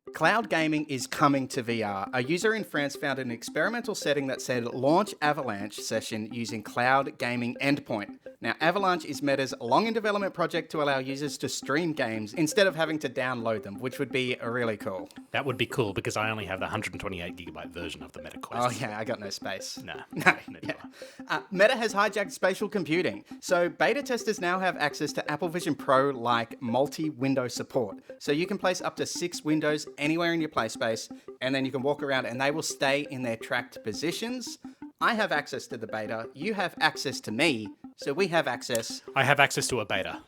Cloud gaming is coming to VR. A user in France found an experimental setting that said launch Avalanche session using cloud gaming endpoint. Now, Avalanche is Meta's long-in-development project to allow users to stream games instead of having to download them, which would be really cool. That would be cool because I only have the 128GB version of the Meta Quest. Oh, yeah, I got no space. No. Meta has hijacked spatial computing. So beta testers now have access to Apple Vision Pro-like multi-window support. So you can place up to 6 windows anywhere in your play space, and then you can walk around and they will stay in their tracked positions. I have access to the beta. You have access to me. So we have access. I have access to a beta.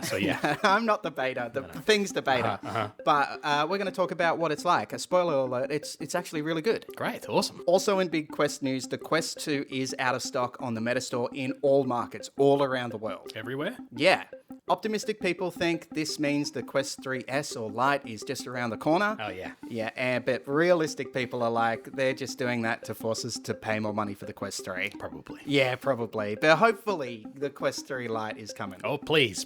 So yeah. I'm not the beta. The thing's the beta. But we're going to talk about what it's like. A spoiler alert, it's actually really good. Great. Awesome. Also in big Quest news, the Quest 2 is out of stock on the Meta Store in all markets, all around the world. Everywhere? Yeah. Optimistic people think this means the Quest 3S or Lite is just around the corner. Oh, yeah. Yeah, but realistic people are like, they're just doing that to force us to pay more money for the Quest 3. Probably. Yeah, probably. But hopefully the Quest 3 Lite is coming. Oh, please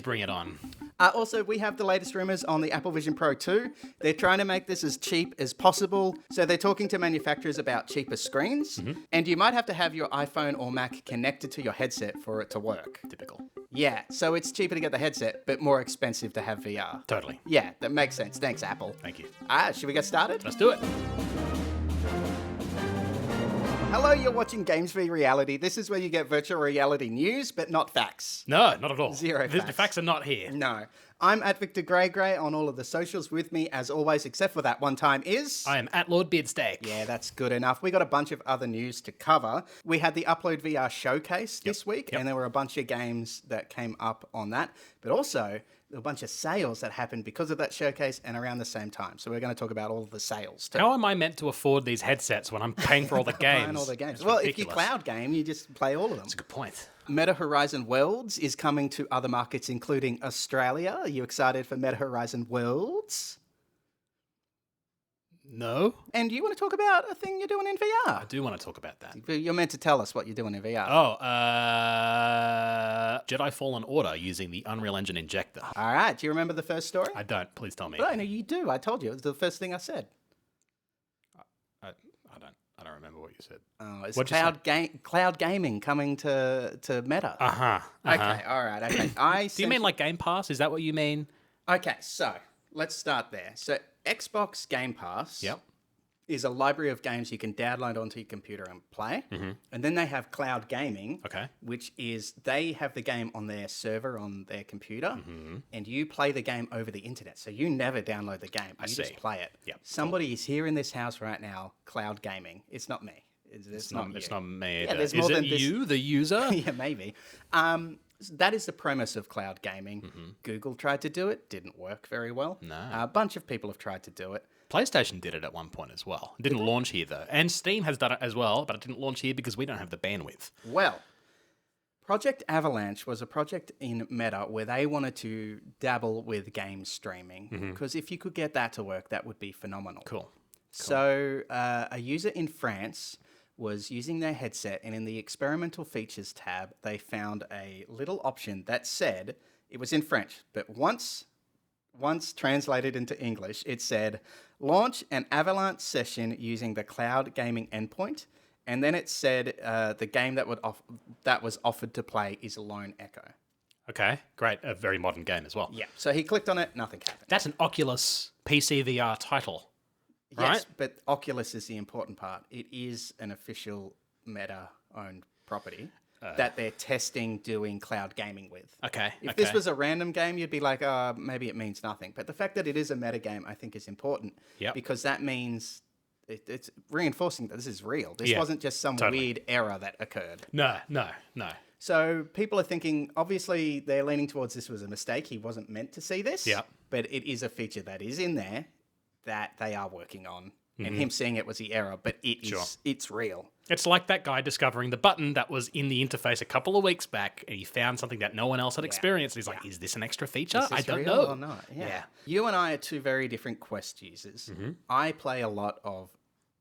bring it on. Also, we have the latest rumors on the Apple Vision Pro 2. They're trying to make this as cheap as possible. So they're talking to manufacturers about cheaper screens. And you might have to have your iPhone or Mac connected to your headset for it to work. Typical. Yeah, so it's cheaper to get the headset, but more expensive to have VR. Totally. Yeah, that makes sense. Thanks, Apple. Thank you. Should we get started? Let's do it. Hello, you're watching Games v Reality. This is where you get virtual reality news, but not facts. No, not at all. Zero The facts. facts are not here. No. I'm at Victor Grey on all of the socials. With me, as always, except for that one time, is... I am at Lord Beardsteak. Yeah, that's good enough. We got a bunch of other news to cover. We had the UploadVR Showcase this week, and there were a bunch of games that came up on that. But also, there were a bunch of sales that happened because of that showcase and around the same time. So we're going to talk about all of the sales too. How am I meant to afford these headsets when I'm paying for all the games? Buying all the games. It's Well, ridiculous. if you cloud game, you just play all of them. That's a good point. Meta Horizon Worlds is coming to other markets, including Australia. Are you excited for Meta Horizon Worlds? No. And you want to talk about a thing you're doing in VR? I do want to talk about that. You're meant to tell us what you're doing in VR. Oh, Jedi Fallen Order using the Unreal Engine injector. All right. Do you remember the first story? I don't. Please tell me. But I know you do. I told you. It was the first thing I said. I don't remember what you said. Oh, it's What'd you cloud gaming coming to Meta. Okay. All right. Okay. Do you mean like Game Pass? Is that what you mean? Okay. So let's start there. So Xbox Game Pass. Is a library of games you can download onto your computer and play. And then they have cloud gaming, which is they have the game on their server on their computer, and you play the game over the internet. So you never download the game. You just play it. Somebody is here in this house right now, cloud gaming. It's not me. It's not you. It's not me. Yeah, there's is more it than this. you, the user? Yeah, maybe. That is the premise of cloud gaming. Google tried to do it. Didn't work very well. No. A bunch of people have tried to do it. PlayStation did it at one point as well. It didn't launch here, though. And Steam has done it as well, but it didn't launch here because we don't have the bandwidth. Well, Project Avalanche was a project in Meta where they wanted to dabble with game streaming. Because if you could get that to work, that would be phenomenal. Cool. So a user in France was using their headset, and in the experimental features tab, they found a little option that said, it was in French, but once translated into English, it said, launch an Avalanche session using the cloud gaming endpoint. And then it said the game that was offered to play is Lone Echo. Okay, great. A very modern game as well. Yeah. So he clicked on it, nothing happened. That's an Oculus PC VR title, right? Yes, but Oculus is the important part. It is an official Meta-owned property that they're testing doing cloud gaming with. Okay. If this was a random game, you'd be like, maybe it means nothing. But the fact that it is a meta game, I think, is important. Because that means it's reinforcing that this is real. This wasn't just some weird error that occurred. No. So people are thinking, obviously, they're leaning towards this was a mistake. He wasn't meant to see this. But it is a feature that is in there that they are working on. And him seeing it was the error, but it's real. It's like that guy discovering the button that was in the interface a couple of weeks back, and he found something that no one else had experienced. He's like, is this an extra feature? I don't know. Or not? Yeah. You and I are two very different Quest users. I play a lot of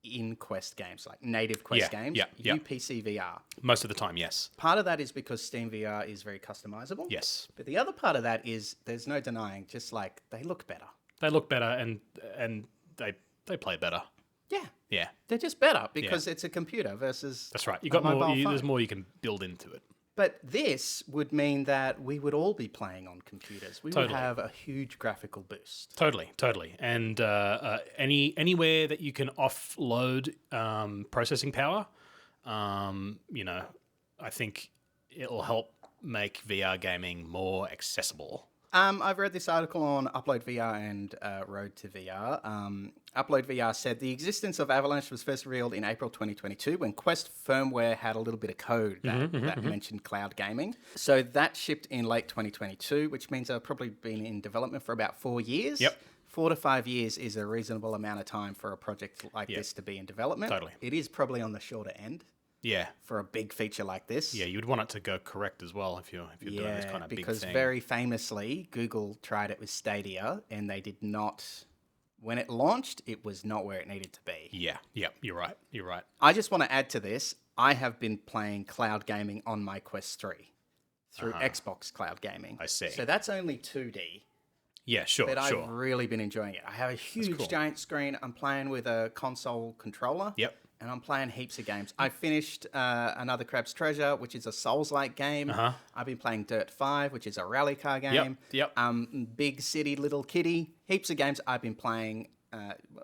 in-Quest games, like native Quest games. You PC VR. Most of the time, yes. Part of that is because Steam VR is very customizable. Yes. But the other part of that is there's no denying, just like they look better. They look better and they play better. Yeah. Yeah. They're just better because it's a computer versus That's right. You a got mobile more. phone. There's more you can build into it. But this would mean that we would all be playing on computers. We would have a huge graphical boost. Totally. And anywhere that you can offload processing power, I think it'll help make VR gaming more accessible. I've read this article on UploadVR and Road to VR. UploadVR said the existence of Avalanche was first revealed in April 2022 when Quest firmware had a little bit of code that mentioned cloud gaming. So that shipped in late 2022, which means they've probably been in development for about 4 years. Yep. 4 to 5 years is a reasonable amount of time for a project like this to be in development. Totally. It is probably on the shorter end. Yeah. For a big feature like this. Yeah, you'd want it to go correct as well if you're doing this kind of big thing. Because very famously, Google tried it with Stadia and they did not... When it launched, it was not where it needed to be. Yeah, you're right. I just want to add to this, I have been playing cloud gaming on my Quest 3 through Xbox Cloud Gaming. I see. So that's only 2D. Yeah, sure, But I've really been enjoying it. I have a huge giant screen. I'm playing with a console controller. Yep. And I'm playing heaps of games. I finished Another Crab's Treasure, which is a Souls-like game. I've been playing Dirt 5, which is a rally car game. Yep. Big City, Little Kitty. Heaps of games I've been playing.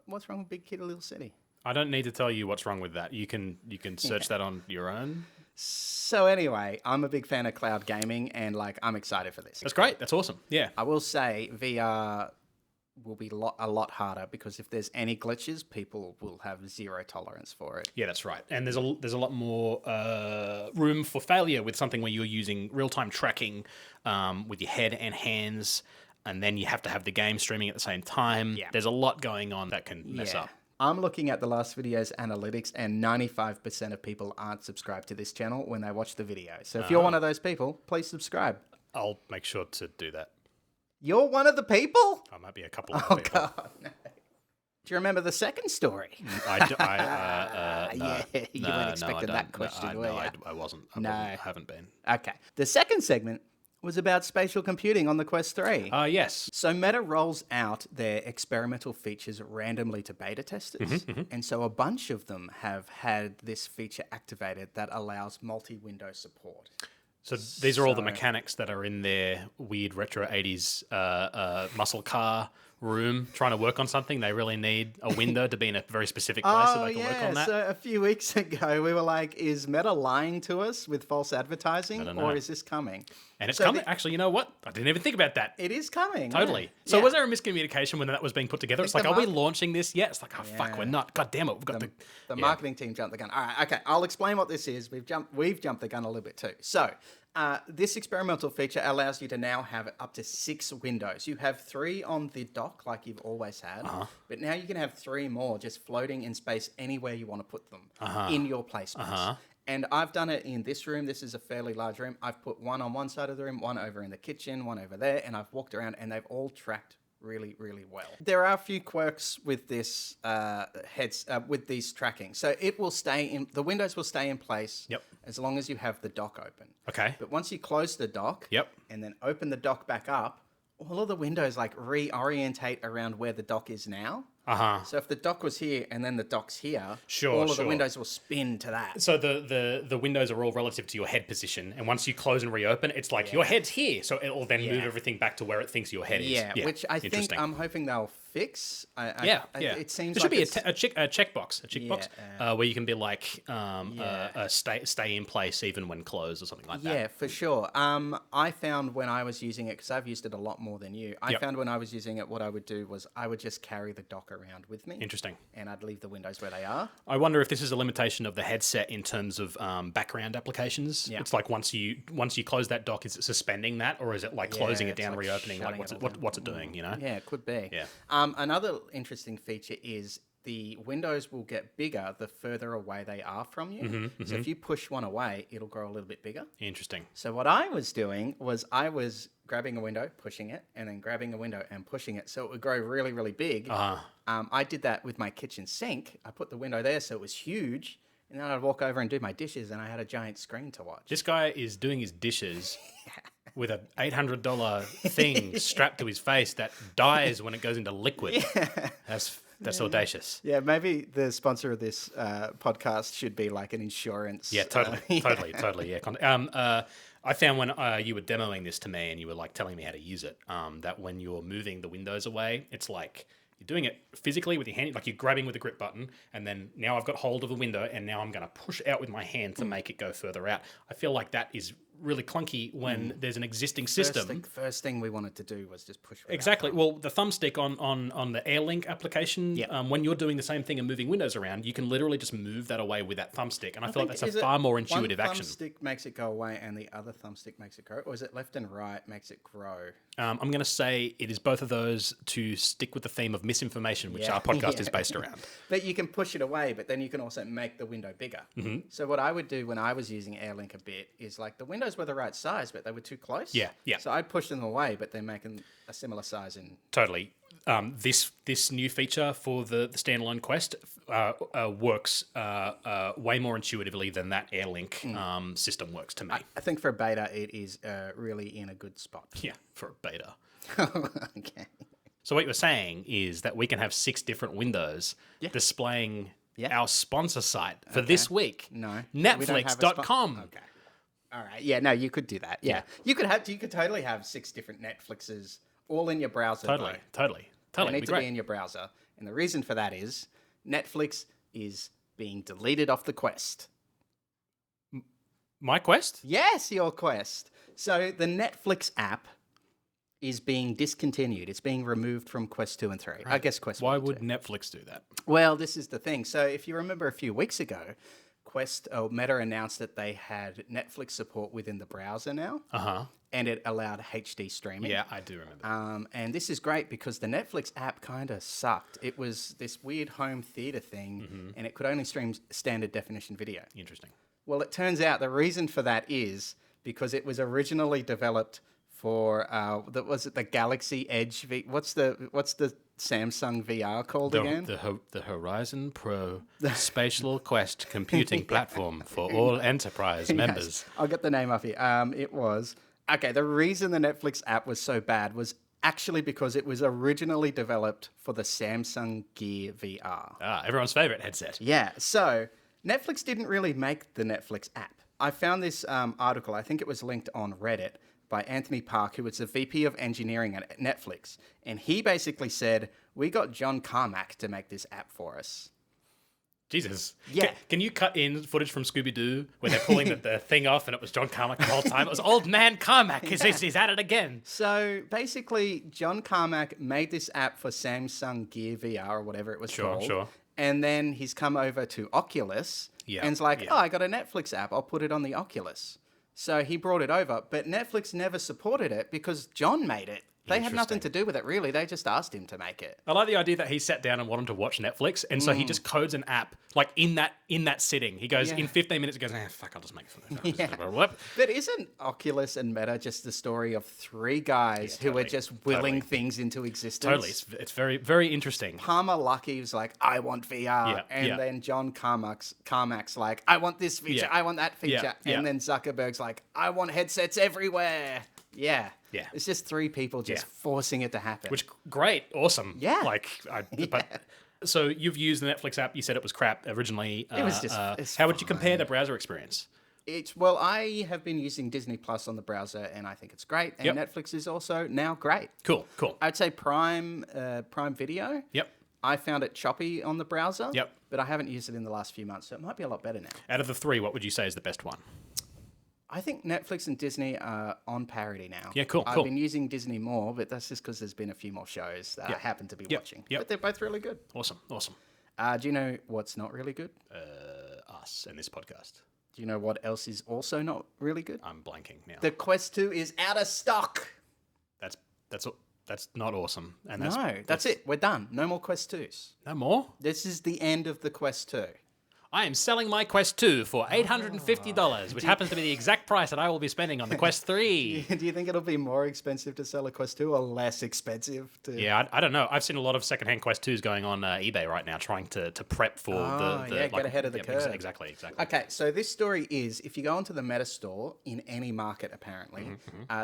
What's wrong with Big Kitty, Little City? I don't need to tell you what's wrong with that. You can search that on your own. So anyway, I'm a big fan of cloud gaming, and I'm excited for this. That's great. That's awesome. Yeah. I will say VR will be a lot harder because if there's any glitches, people will have zero tolerance for it. Yeah, that's right. And there's a lot more room for failure with something where you're using real-time tracking with your head and hands, and then you have to have the game streaming at the same time. Yeah. There's a lot going on that can mess up. I'm looking at the last video's analytics, and 95% of people aren't subscribed to this channel when they watch the video. So if you're one of those people, please subscribe. I'll make sure to do that. You're one of the people? I might be a couple of people. Oh, God. No. Do you remember the second story? You weren't expecting that question, were you? I wasn't. I haven't been. Okay. The second segment was about spatial computing on the Quest 3. Yes. So Meta rolls out their experimental features randomly to beta testers. And so a bunch of them have had this feature activated that allows multi-window support. So these are all the mechanics that are in their weird retro 80s muscle car room trying to work on something. They really need a window to be in a very specific place so they can work on that. So a few weeks ago, we were like, is Meta lying to us with false advertising, or is this coming? And it's coming. Actually, you know what? I didn't even think about that. It is coming. Totally. Yeah. So was there a miscommunication when that was being put together? It's like, are we launching this yet? It's like, oh, fuck, we're not. God damn it. We've got the marketing team jumped the gun. All right, okay. I'll explain what this is. We've jumped the gun a little bit too. So this experimental feature allows you to now have up to 6 windows. You have 3 on the dock like you've always had, but now you can have 3 more just floating in space anywhere you want to put them in your placements. And I've done it in this room. This is a fairly large room. I've put one on one side of the room, one over in the kitchen, one over there, and I've walked around and they've all tracked really, really well. There are a few quirks with this with these tracking. So it will stay in, the windows will stay in place as long as you have the dock open. Okay. But once you close the dock and then open the dock back up, all of the windows reorientate around where the dock is now. So if the dock was here and then the dock's here, all of the windows will spin to that. So the windows are all relative to your head position, and once you close and reopen, it's like your head's here, so it'll then move everything back to where it thinks your head is. Yeah, which I think I'm hoping they'll fix. It seems there should be a checkbox where you can be like stay in place even when closed or something like that. Yeah, for sure. I found when I was using it, because I've used it a lot more than you, I found when I was using it, what I would do was I would just carry the dock around with me. Interesting. And I'd leave the windows where they are. I wonder if this is a limitation of the headset in terms of background applications. Yeah. It's like once you close that dock, is it suspending that, or is it like closing it down, reopening? Like what's it doing? You know? Yeah, it could be. Yeah. Another interesting feature is the windows will get bigger the further away they are from you. So if you push one away, it'll grow a little bit bigger. Interesting. So what I was doing was I was grabbing a window, pushing it, and then grabbing a window and pushing it so it would grow really, really big. I did that with my kitchen sink. I put the window there so it was huge, and then I'd walk over and do my dishes, and I had a giant screen to watch. This guy is doing his dishes with a $800 thing strapped to his face that dies when it goes into liquid. Yeah. That's audacious. Yeah, maybe the sponsor of this podcast should be like an insurance. Yeah, totally. Yeah. I found when you were demoing this to me and you were like telling me how to use it, that when you're moving the windows away, it's like you're doing it physically with your hand, like you're grabbing with the grip button, and then now I've got hold of the window, and now I'm going to push out with my hand to make it go further out. I feel like that is really clunky when there's an existing system. First thing we wanted to do was just push. Exactly. Well, the thumbstick on the AirLink application, when you're doing the same thing and moving windows around, you can literally just move that away with that thumbstick, and I feel like that's a far more intuitive action. One thumbstick makes it go away, and the other thumbstick makes it grow, or is it left and right makes it grow? I'm going to say it is both of those to stick with the theme of misinformation, which our podcast is based around. But you can push it away, but then you can also make the window bigger. Mm-hmm. So what I would do when I was using AirLink a bit is like the windows were the right size, but they were too close. Yeah. So I'd push them away, but they're making a similar size in... Totally. This new feature for the standalone Quest works way more intuitively than that AirLink system works to me. I think for a beta, it is really in a good spot. Yeah, for a beta. Okay. So what you're saying is that we can have 6 different windows displaying our sponsor site for this week. No. Netflix.com. Okay. All right. Yeah, no, you could do that. Yeah. You could totally have 6 different Netflixes all in your browser. Totally. They need to be in your browser. And the reason for that is Netflix is being deleted off the Quest. My Quest? Yes, your Quest. So the Netflix app is being discontinued. It's being removed from Quest 2 and 3. Right. I guess Quest 1 Why and 2. would Netflix do that? Well, this is the thing. So if you remember a few weeks ago, Meta announced that they had Netflix support within the browser now. Uh-huh. And it allowed HD streaming. Yeah, I do remember. And this is great because the Netflix app kind of sucked. It was this weird home theater thing, and it could only stream standard definition video. Interesting. Well, it turns out the reason for that is because it was originally developed for the Galaxy Edge what's the Samsung VR called again? The Horizon Pro Spatial Quest computing platform for all enterprise members. Yes. I'll get the name up here. The reason the Netflix app was so bad was actually because it was originally developed for the Samsung Gear VR. Everyone's favorite headset. Yeah, so Netflix didn't really make the Netflix app. I found this article, I think it was linked on Reddit, by Anthony Park, who was the VP of engineering at Netflix. And he basically said, we got John Carmack to make this app for us. Jesus. Yeah. Can you cut in footage from Scooby-Doo where they're pulling the thing off and it was John Carmack the whole time? It was old man Carmack. He's at it again. So basically, John Carmack made this app for Samsung Gear VR or whatever it was called. Sure. And then he's come over to Oculus and is like, I got a Netflix app. I'll put it on the Oculus. So he brought it over, but Netflix never supported it because John made it. They had nothing to do with it, really. They just asked him to make it. I like the idea that he sat down and wanted to watch Netflix, and so he just codes an app, like in that sitting. He goes, in 15 minutes, he goes, fuck, I'll just make it. But isn't Oculus and Meta just the story of 3 guys who are just willing things into existence? Totally. It's very, very interesting. Palmer Luckey was like, I want VR. Then John Carmack's like, I want this feature. I want that feature. And then Zuckerberg's like, I want headsets everywhere. Yeah. It's just 3 people just forcing it to happen. Which, great. Awesome. Yeah. So you've used the Netflix app. You said it was crap originally. It was just how would you compare the browser experience? I have been using Disney Plus on the browser, and I think it's great. And Netflix is also now great. Cool. I'd say Prime Video. Yep. I found it choppy on the browser. Yep. But I haven't used it in the last few months, so it might be a lot better now. Out of the 3, what would you say is the best one? I think Netflix and Disney are on parity now. Yeah, cool. I've been using Disney more, but that's just because there's been a few more shows that I happen to be watching. But they're both really good. Awesome. Do you know what's not really good? Us and this podcast. Do you know what else is also not really good? I'm blanking now. The Quest 2 is out of stock. That's not awesome. And that's it. We're done. No more Quest 2s. No more? This is the end of the Quest 2. I am selling my Quest 2 for $850, which happens to be the exact price that I will be spending on the Quest 3. Do you think it'll be more expensive to sell a Quest 2 or less expensive to... Yeah, I don't know. I've seen a lot of secondhand Quest 2s going on eBay right now, trying to prep for get ahead of the curve. Exactly. Okay, so this story is, if you go onto the Meta store in any market, apparently,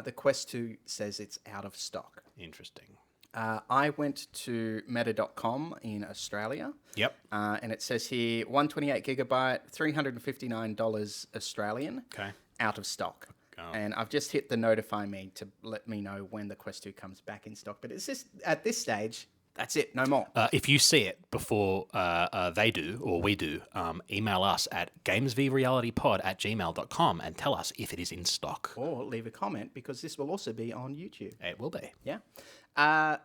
the Quest 2 says it's out of stock. Interesting. I went to meta.com in Australia. Yep. And it says here 128 gigabyte, $359 Australian. Okay. Out of stock. Oh. And I've just hit the notify me to let me know when the Quest 2 comes back in stock. But it's just at this stage, that's it, no more. If you see it before they do or we do, email us at GamesVRealityPod@gmail.com and tell us if it is in stock. Or leave a comment because this will also be on YouTube. It will be. Yeah.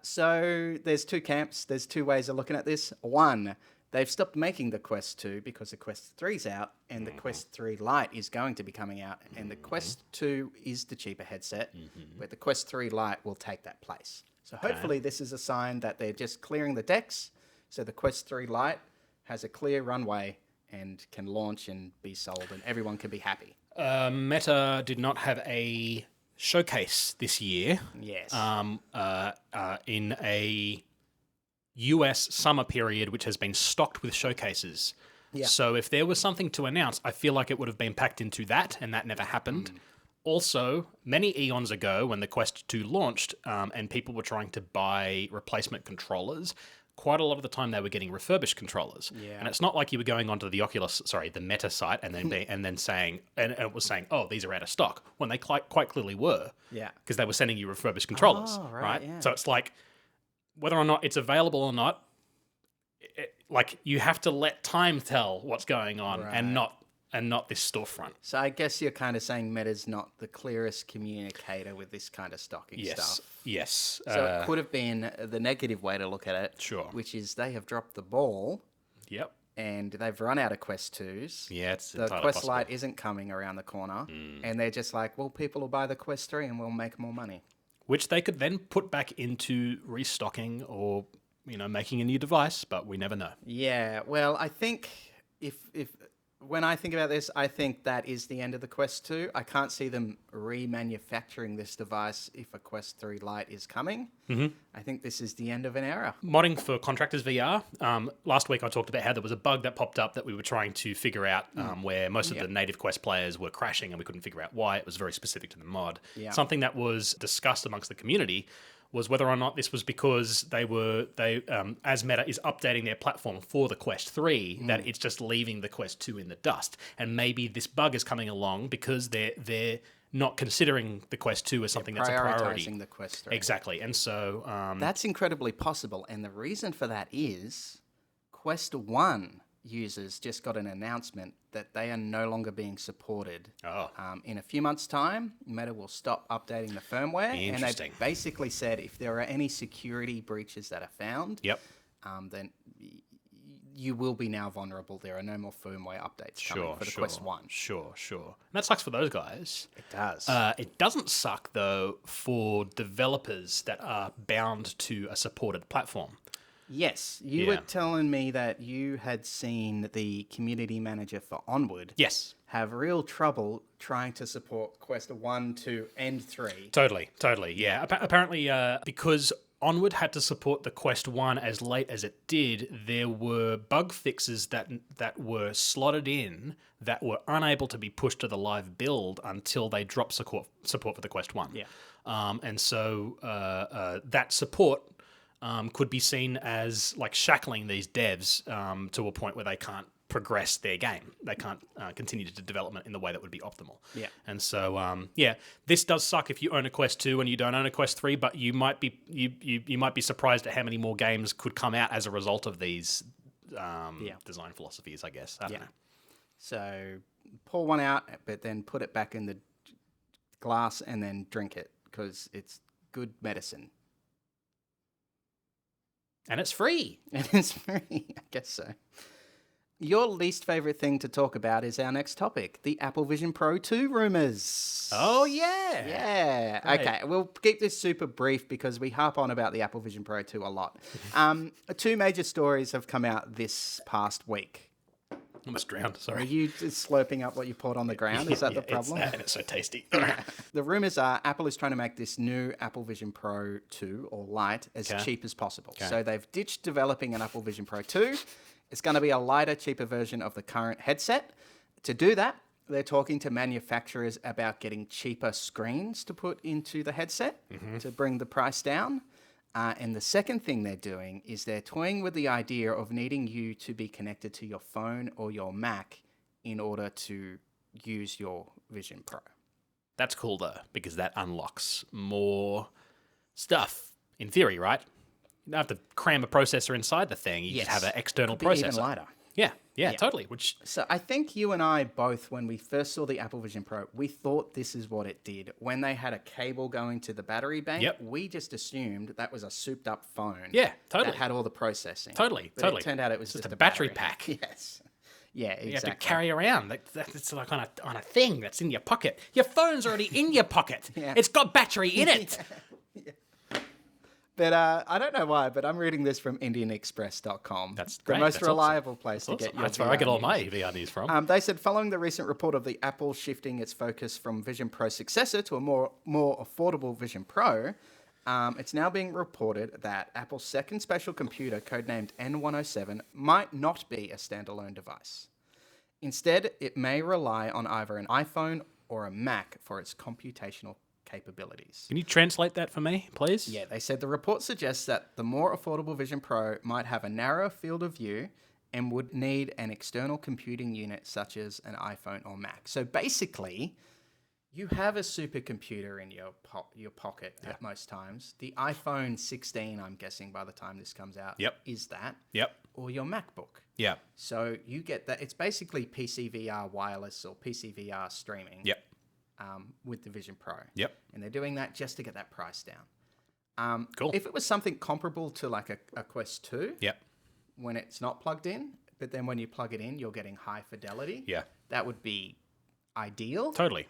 So there's two camps. There's two ways of looking at this. One, they've stopped making the Quest 2 because the Quest 3's out and the Quest 3 Lite is going to be coming out. And the Quest 2 is the cheaper headset, but the Quest 3 Lite will take that place. So hopefully this is a sign that they're just clearing the decks so the Quest 3 Lite has a clear runway and can launch and be sold and everyone can be happy. Meta did not have a showcase this year. Yes. In a US summer period, which has been stocked with showcases. Yeah. So if there was something to announce, I feel like it would have been packed into that, and that never happened. Also, many eons ago, when the Quest 2 launched, and people were trying to buy replacement controllers, quite a lot of the time they were getting refurbished controllers. Yeah. And it's not like you were going onto the the Meta site and then saying, and it was saying, oh, these are out of stock, when they quite clearly were. Yeah. Because they were sending you refurbished controllers. Oh, right? Yeah. So it's like, whether or not it's available or not, you have to let time tell what's going on, and not this storefront. So I guess you're kind of saying Meta's not the clearest communicator with this kind of stocking stuff. Yes. So it could have been the negative way to look at it. Sure. Which is they have dropped the ball. Yep. And they've run out of Quest 2s. Yeah, it's the entirely Quest possible. Lite isn't coming around the corner. And they're just like, well, people will buy the Quest 3 and we'll make more money. Which they could then put back into restocking or, making a new device, but we never know. Yeah, well, I think when I think about this, I think that is the end of the Quest 2. I can't see them remanufacturing this device if a Quest 3 Lite is coming. I think this is the end of an era. Modding for Contractors VR. Last week I talked about how there was a bug that popped up that we were trying to figure out where most of the native Quest players were crashing and we couldn't figure out why. It was very specific to the mod. Yeah. Something that was discussed amongst the community was whether or not this was because as Meta is updating their platform for the Quest 3, that it's just leaving the Quest 2 in the dust. And maybe this bug is coming along because they're not considering the Quest 2 as something that's a priority. Prioritizing the Quest 3. Exactly. And so... that's incredibly possible. And the reason for that is Quest 1 users just got an announcement that they are no longer being supported. In a few months' time, Meta will stop updating the firmware. And they basically said if there are any security breaches that are found, then you will be now vulnerable. There are no more firmware updates coming for the Quest 1. Sure. And that sucks for those guys. It does. It doesn't suck, though, for developers that are bound to a supported platform. Yes, you were telling me that you had seen the community manager for Onward. Yes. Have real trouble trying to support Quest 1, 2, and 3. Totally, yeah. Apparently, because Onward had to support the Quest 1 as late as it did, there were bug fixes that were slotted in that were unable to be pushed to the live build until they dropped support for the Quest 1. Yeah. And so that support... could be seen as like shackling these devs to a point where they can't progress their game. They can't continue to development in the way that would be optimal. Yeah. And so, this does suck if you own a Quest 2 and you don't own a Quest 3, but you might be you might be surprised at how many more games could come out as a result of these design philosophies, I guess. I don't know. So pour one out, but then put it back in the glass and then drink it because it's good medicine. And it's free. And it's free, I guess so. Your least favorite thing to talk about is our next topic, the Apple Vision Pro 2 rumors. Oh, yeah. Yeah. Right. Okay, we'll keep this super brief because we harp on about the Apple Vision Pro 2 a lot. Two major stories have come out this past week. Almost drowned, Are sorry. you just slurping up what you poured on the ground? Is that the problem? And it's so tasty. The rumors are Apple is trying to make this new Apple Vision Pro 2 or Lite as cheap as possible. So they've ditched developing an Apple Vision Pro 2. It's going to be a lighter, cheaper version of the current headset. To do that, they're talking to manufacturers about getting cheaper screens to put into the headset to bring the price down. And the second thing they're doing is they're toying with the idea of needing you to be connected to your phone or your Mac in order to use your Vision Pro. That's cool, though, because that unlocks more stuff, in theory, right? You don't have to cram a processor inside the thing. You just have an external processor. Even lighter. Yeah, totally. So I think you and I both, when we first saw the Apple Vision Pro, we thought this is what it did. When they had a cable going to the battery bank, we just assumed that was a souped-up phone. Yeah, totally. That had all the processing. Totally. It turned out it was just a battery pack. Yes. Yeah, exactly. You have to carry around. That's like on a thing that's in your pocket. Your phone's already in your pocket. It's got battery in it. But I don't know why, but I'm reading this from IndianExpress.com. That's the great. most That's reliable place to get your That's where I get all my VR news from. They said, following the recent report of the Apple shifting its focus from Vision Pro successor to a more affordable Vision Pro, it's now being reported that Apple's second spatial computer, codenamed N107, might not be a standalone device. Instead, it may rely on either an iPhone or a Mac for its computational capabilities. Can you translate that for me, please? Yeah, they said the report suggests that the more affordable Vision Pro might have a narrower field of view and would need an external computing unit such as an iPhone or Mac. So basically, you have a supercomputer in your pocket at most times. The iPhone 16, I'm guessing by the time this comes out, is that. Or your MacBook. So you get that. It's basically PCVR wireless or PCVR streaming. With the Vision Pro. And they're doing that just to get that price down. Cool. If it was something comparable to like a Quest 2, when it's not plugged in, but then when you plug it in, you're getting high fidelity, that would be ideal. Totally.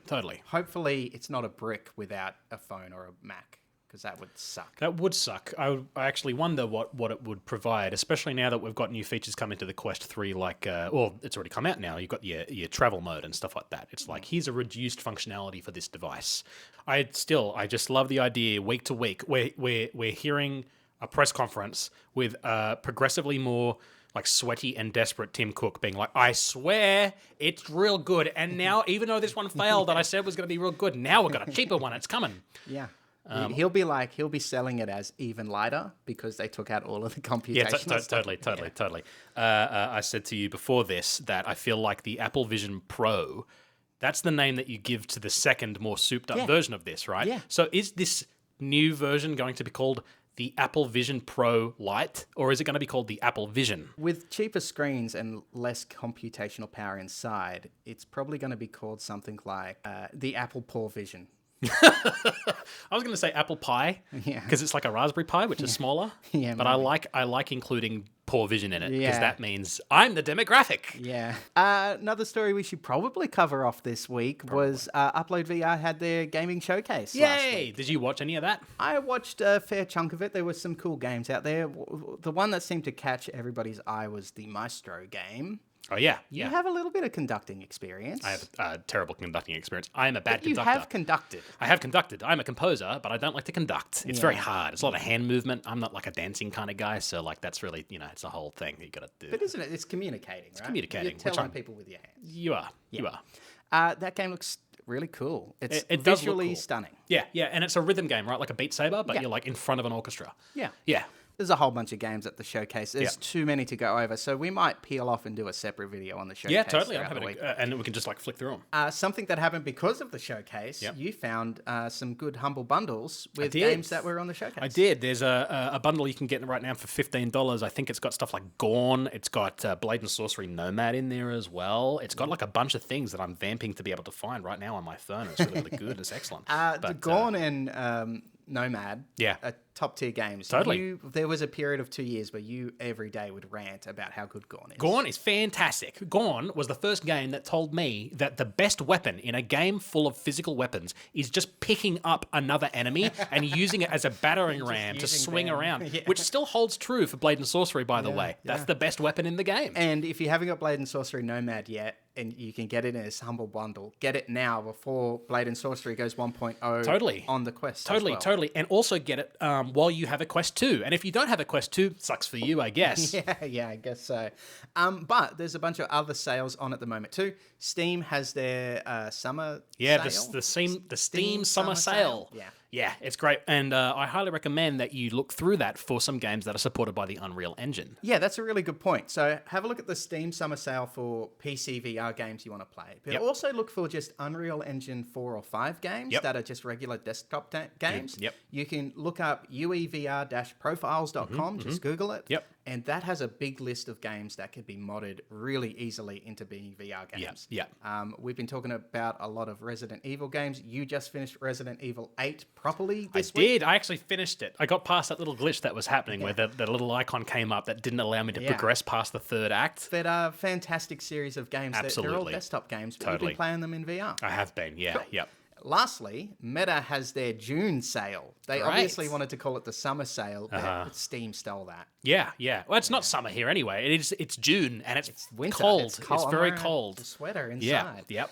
Hopefully it's not a brick without a phone or a Mac, because that would suck. That would suck. I actually wonder what it would provide, especially now that we've got new features coming to the Quest 3, like, well, it's already come out now. You've got your travel mode and stuff like that. It's like, here's a reduced functionality for this device. I just love the idea week to week. We're hearing a press conference with progressively more like sweaty and desperate Tim Cook being like, I swear it's real good. And now, even though this one failed that I said was going to be real good, now we've got a cheaper one. It's coming. Yeah. He'll be selling it as even lighter because they took out all of the computational stuff. Totally. I said to you before this that I feel like the Apple Vision Pro, that's the name that you give to the second, more souped-up version of this, right? Yeah. So is this new version going to be called the Apple Vision Pro Lite, or is it going to be called the Apple Vision? With cheaper screens and less computational power inside, it's probably going to be called something like the Apple Poor Vision. I was going to say apple pie, because it's like a Raspberry Pi, which is smaller. But maybe. I like including poor vision in it, because that means I'm the demographic. Yeah. Another story we should probably cover off this week was UploadVR had their gaming showcase last week. Did you watch any of that? I watched a fair chunk of it. There were some cool games out there. The one that seemed to catch everybody's eye was the Maestro game. Oh, yeah. You have a little bit of conducting experience. I have a terrible conducting experience. I am a bad conductor. You have conducted. I have conducted. I'm a composer, but I don't like to conduct. It's very hard. It's a lot of hand movement. I'm not like a dancing kind of guy, so like that's really, it's a whole thing that you got to do. But isn't it? It's communicating, right? It's communicating. You're telling people with your hands. You are. That game looks really cool. It's it visually does look cool. stunning. Yeah, and it's a rhythm game, right? Like a Beat Saber, but you're like in front of an orchestra. Yeah. There's a whole bunch of games at the showcase. There's too many to go over, so we might peel off and do a separate video on the showcase. Yeah, totally. I'm happy to, and we can just like flick through them. Something that happened because of the showcase, you found some good humble bundles with games that were on the showcase. I did. There's a bundle you can get right now for $15. I think it's got stuff like Gorn. It's got Blade and Sorcery Nomad in there as well. It's got like a bunch of things that I'm vamping to be able to find right now on my phone. It's really, really good. It's excellent. The Gorn and Nomad, Yeah. top tier games. Totally. There was a period of 2 years where you every day would rant about how good Gorn is. Gorn is fantastic. Gorn was the first game that told me that the best weapon in a game full of physical weapons is just picking up another enemy and using it as a battering ram to swing around, which still holds true for Blade and Sorcery, by the way. That's the best weapon in the game. And if you haven't got Blade and Sorcery Nomad yet, and you can get it in this humble bundle, get it now before Blade and Sorcery goes 1.0 Totally. on the Quest. Totally. And also get it while you have a Quest 2. And if you don't have a Quest 2, sucks for you, I guess. Yeah, I guess so. But there's a bunch of other sales on at the moment too. Steam has their summer sale. the Steam summer sale. Yeah, it's great. And I highly recommend that you look through that for some games that are supported by the Unreal Engine. Yeah, that's a really good point. So have a look at the Steam summer sale for PC VR games you want to play. But also look for just Unreal Engine 4 or 5 games that are just regular desktop games. You can look up uevr-profiles.com, just Google it. And that has a big list of games that could be modded really easily into being VR games. We've been talking about a lot of Resident Evil games. You just finished Resident Evil 8 properly this week. I did. I actually finished it. I got past that little glitch that was happening where the little icon came up that didn't allow me to progress past the third act. But a fantastic series of games. Absolutely. They're all desktop games, but you've been playing them in VR. I have been, Yep. Lastly, Meta has their June sale. They obviously wanted to call it the summer sale, but Steam stole that. Yeah. Well, it's not summer here anyway. It's June, and it's winter. Cold. It's cold. It's very cold. A sweater inside. Yep.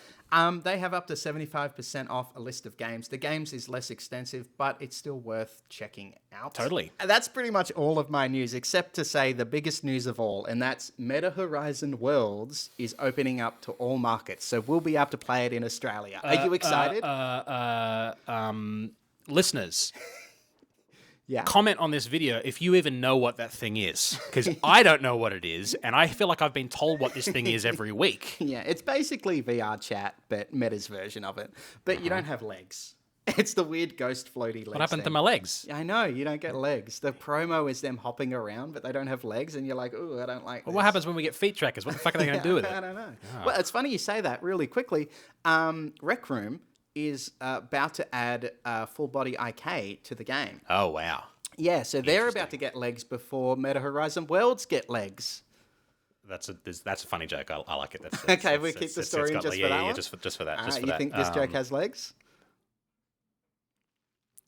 They have up to 75% off a list of games. The games is less extensive, but it's still worth checking out. Totally. And that's pretty much all of my news, except to say the biggest news of all, and that's Meta Horizon Worlds is opening up to all markets. So we'll be able to play it in Australia. Are you excited? Listeners. Yeah. Comment on this video if you even know what that thing is, because I don't know what it is, and I feel like I've been told what this thing is every week. Yeah, it's basically VR chat, but Meta's version of it. But you don't have legs. It's the weird ghost floaty legs. What happened to my legs? I know, you don't get legs. The promo is them hopping around, but they don't have legs, and you're like, ooh, I don't like this. Well, what happens when we get feet trackers? What the fuck are they going to do with it? I don't know. Oh. Well, it's funny you say that really quickly. Rec Room is about to add full body IK to the game. Oh, wow. Yeah, so they're about to get legs before Meta Horizon Worlds get legs. That's a funny joke. I like it. Okay, we keep the story in just for that one? Yeah, just for that. You think this joke has legs?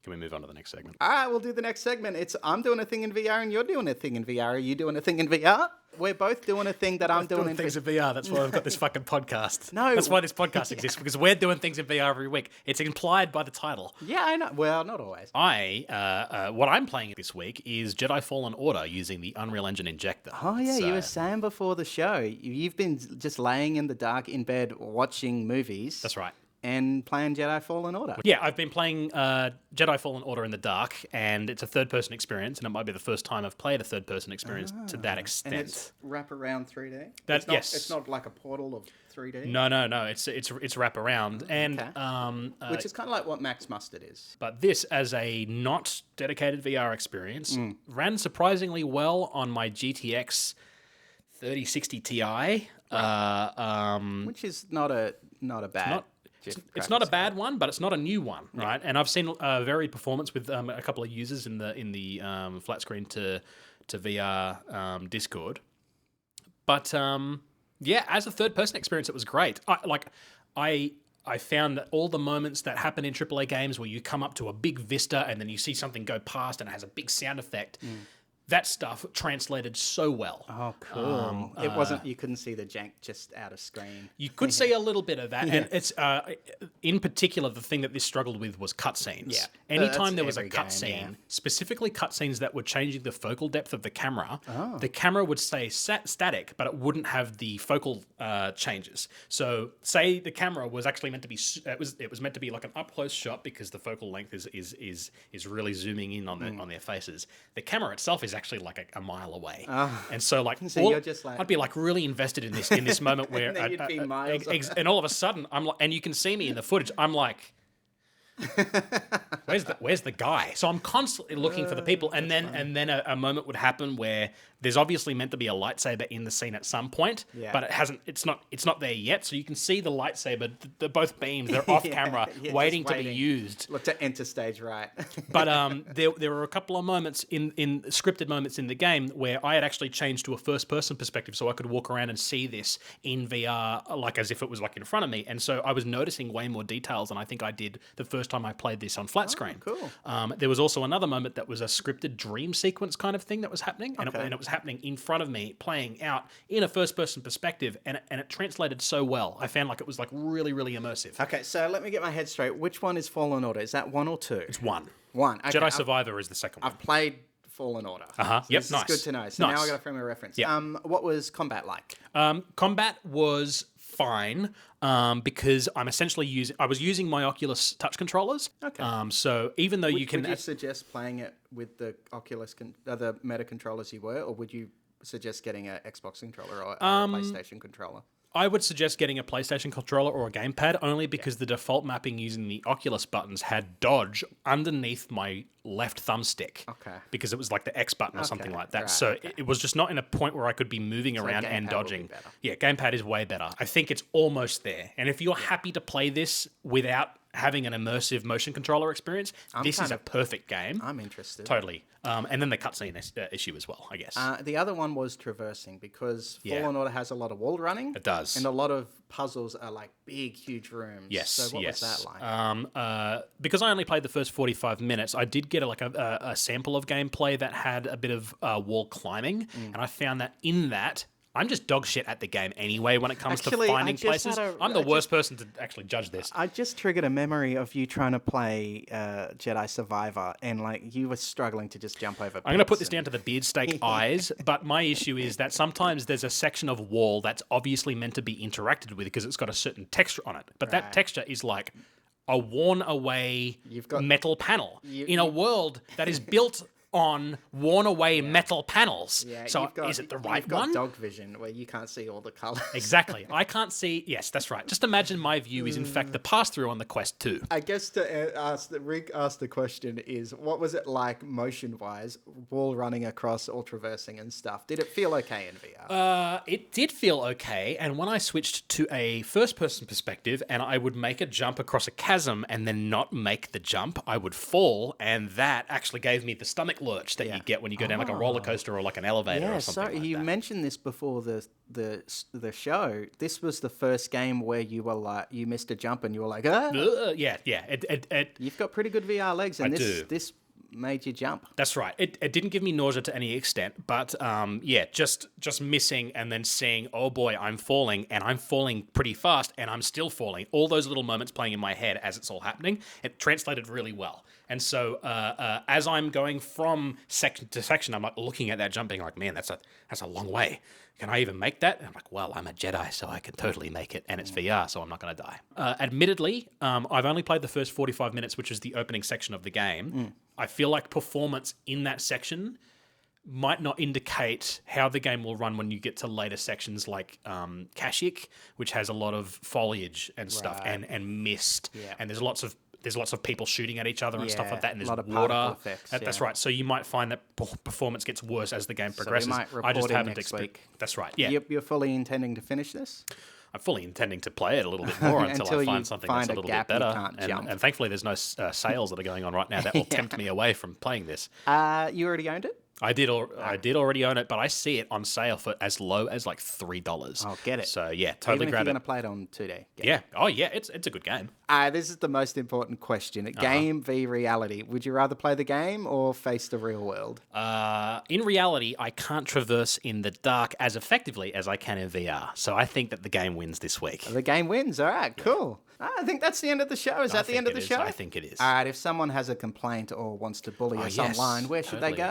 Can we move on to the next segment? All right, we'll do the next segment. I'm doing a thing in VR and you're doing a thing in VR. Are you doing a thing in VR? We're both doing a thing that I'm doing things in VR. That's why I've got this fucking podcast. No. That's why this podcast exists, because we're doing things in VR every week. It's implied by the title. Yeah, I know. Well, not always. What I'm playing this week is Jedi Fallen Order using the Unreal Engine injector. Oh, yeah, you were saying before the show, you've been just laying in the dark in bed watching movies. That's right. And playing Jedi Fallen Order. Yeah, I've been playing Jedi Fallen Order in the dark, and it's a third-person experience, and it might be the first time I've played a third-person experience to that extent. And it's wrap-around 3D? Yes. It's not like a portal of 3D? No. It's wrap-around. And which is kind of like what Max Mustard is. But this, as a not dedicated VR experience, ran surprisingly well on my GTX 3060 Ti. Which is not a bad... It's not a bad one, but it's not a new one, right? And I've seen varied performance with a couple of users in the flat screen to VR Discord. But as a third person experience, it was great. I found that all the moments that happen in AAA games where you come up to a big vista and then you see something go past and it has a big sound effect. That stuff translated so well. Oh, cool. It wasn't, you couldn't see the jank just out of screen. You could see a little bit of that. And it's, in particular, the thing that this struggled with was cutscenes. Yeah. Anytime there was a cutscene, specifically cutscenes that were changing the focal depth of the camera would stay static, but it wouldn't have the focal changes. So, say the camera was actually meant to be, it was meant to be like an up-close shot because the focal length is really zooming in on their faces. The camera itself is actually like a mile away, and so you're just like, I'd be like really invested in this moment where, and, you'd be miles and all of a sudden I'm like, and you can see me in the footage. I'm like, where's the guy? So I'm constantly looking for the people, and then a moment would happen where there's obviously meant to be a lightsaber in the scene at some point, but it hasn't. It's not there yet. So you can see the lightsaber, both beams, they're off camera, waiting to be used. Look to enter stage right. But there were a couple of moments in scripted moments in the game where I had actually changed to a first person perspective, so I could walk around and see this in VR, like as if it was like in front of me. And so I was noticing way more details than I think I did the first time I played this on flat screen. Cool. There was also another moment that was a scripted dream sequence kind of thing that was happening, and it was happening in front of me, playing out in a first-person perspective, and it translated so well. I found like it was like really, really immersive. Okay, so let me get my head straight. Which one is Fallen Order? Is that 1 or 2? It's 1. 1. Okay, Jedi Survivor is the second one. I've played Fallen Order. So Yep, nice. This is good to know. So now I got a frame of reference. Yep. What was combat like? Combat was fine because I'm essentially I was using my Oculus touch controllers. Okay. So even though you can... Would you suggest playing it with the Oculus, the Meta controllers you were, or would you suggest getting an Xbox controller or a PlayStation controller? I would suggest getting a PlayStation controller or a gamepad only because the default mapping using the Oculus buttons had dodge underneath my left thumbstick. Okay. Because it was like the X button or something like that. Right, so it was just not in a point where I could be moving around and dodging. Yeah, gamepad is way better. I think it's almost there. And if you're happy to play this without having an immersive motion controller experience, this is a perfect game. I'm interested. Totally. And then the cutscene issue as well, I guess. The other one was traversing because Fallen Order has a lot of wall running. It does. And a lot of puzzles are like big, huge rooms. Yes, so what was that like? Because I only played the first 45 minutes, I did get a sample of gameplay that had a bit of wall climbing, and I found that in that, I'm just dog shit at the game anyway when it comes to finding places. I'm the worst person to actually judge this. I just triggered a memory of you trying to play Jedi Survivor, and like you were struggling to just jump over. I'm going to put this down to the beard steak eyes, but my issue is that sometimes there's a section of wall that's obviously meant to be interacted with because it's got a certain texture on it, but that texture is like a worn away metal panel in a world that is built on worn away metal panels. Yeah, so is it the right one? You've got dog vision where you can't see all the colours. Exactly. I can't see... Yes, that's right. Just imagine my view is in fact the pass-through on the Quest 2. I guess to ask the question is, what was it like motion-wise, wall running across or traversing and stuff? Did it feel okay in VR? It did feel okay, and when I switched to a first-person perspective and I would make a jump across a chasm and then not make the jump, I would fall, and that actually gave me the stomach lurch that you get when you go down like a roller coaster or like an elevator or something like that. You mentioned this before the show. This was the first game where you were like, you missed a jump and you were like, yeah. You've got pretty good VR legs, and this made you jump. That's right. It didn't give me nausea to any extent, but just missing and then seeing, oh boy, I'm falling, and I'm falling pretty fast, and I'm still falling. All those little moments playing in my head as it's all happening, it translated really well. And so as I'm going from section to section, I'm like looking at that jumping like, man, that's a long way. Can I even make that? And I'm like, well, I'm a Jedi, so I can totally make it. And it's VR, so I'm not going to die. Admittedly, I've only played the first 45 minutes, which is the opening section of the game. I feel like performance in that section might not indicate how the game will run when you get to later sections like Kashyyyk, which has a lot of foliage and stuff and mist. Yeah. And there's lots of people shooting at each other and stuff like that, and there's water. Effects, That's right. So you might find that performance gets worse as the game progresses. So we might report next week. That's right. Yeah. You're fully intending to finish this? I'm fully intending to play it a little bit more until I find something that's a little bit better. And thankfully, there's no sales that are going on right now that will tempt me away from playing this. You already owned it? I did already own it, but I see it on sale for as low as like $3. I'll get it. So yeah, totally grab it. Even if you're going to play it on 2D. Yeah. Oh yeah, it's a good game. This is the most important question. Game v reality. Would you rather play the game or face the real world? In reality, I can't traverse in the dark as effectively as I can in VR. So I think that the game wins this week. The game wins. All right, cool. I think that's the end of the show. Is that the end of the show? I think it is. All right, if someone has a complaint or wants to bully us online, where should they go?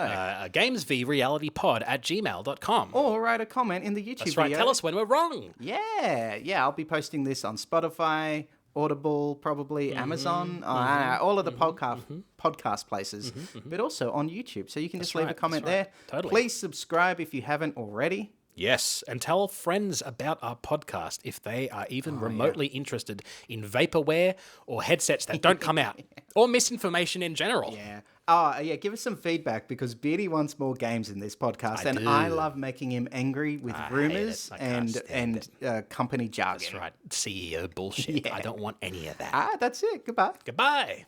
GamesVRealityPod at gmail.com. Or write a comment in the YouTube That's right. video. Tell us when we're wrong. Yeah. I'll be posting this on Spotify, Audible, probably Amazon, all of the podcast places, but also on YouTube. So you can just leave a comment there. Totally. Please subscribe if you haven't already. Yes, and tell friends about our podcast if they are even remotely interested in vaporware or headsets that don't come out, or misinformation in general. Yeah. Oh, yeah, give us some feedback because Beardy wants more games in this podcast, I love making him angry with rumors and company jargon. That's right. CEO bullshit. Yeah. I don't want any of that. That's it. Goodbye. Goodbye.